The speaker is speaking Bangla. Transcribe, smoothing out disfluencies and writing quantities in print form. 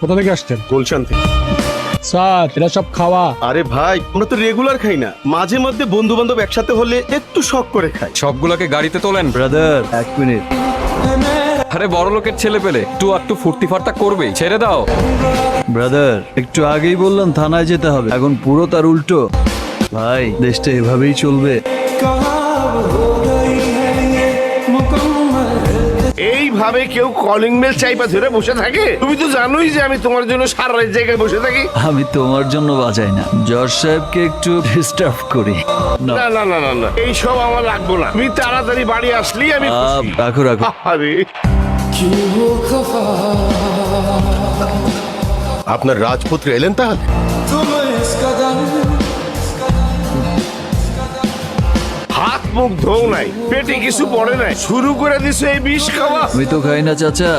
কোথা থেকে আসছেন? গুলশান থেকে। স্যার এরা সব খাওয়া। আরে ভাই, আমরা তো রেগুলার খাই না, মাঝে মধ্যে বন্ধু বান্ধব একসাথে হলে একটু শখ করে খাই। সবগুলোকে গাড়িতে তোলেন। ব্রাদার এক মিনিট। আরে বড় লোকের ছেলে পেলে একটু ফুর্তি ফার্তা করবেই, ছেড়ে দাও। ব্রাদার একটু আগেই বললাম থানায় যেতে হবে, এখন পুরো তার উল্টো। ভাই দেশটা এভাবেই চলবে। এইভাবে কেউ কলিং বেল চাইপা ধরে বসে থাকে? তুমি তো জানোই যে আমি তোমার জন্য সারা রাত জায়গায় বসে থাকি। আমি তোমার জন্য বাজাই না, জজ সাহেবকে একটু ডিস্টার্ব করি। না, না না না না না, এইসব আমার লাগবো না। তুমি তাড়াতাড়ি বাড়ি আসলেই আমি খুশি। রাখো রাখো। আরে আপনার রাজপুত্র এলেন তাহলে? হাত মুখ ধোও নাই, পেটে কিছু পড়ে নাই, শুরু করে দিছো এই বিষ খাওয়া। আমি তো খাই না চাচা।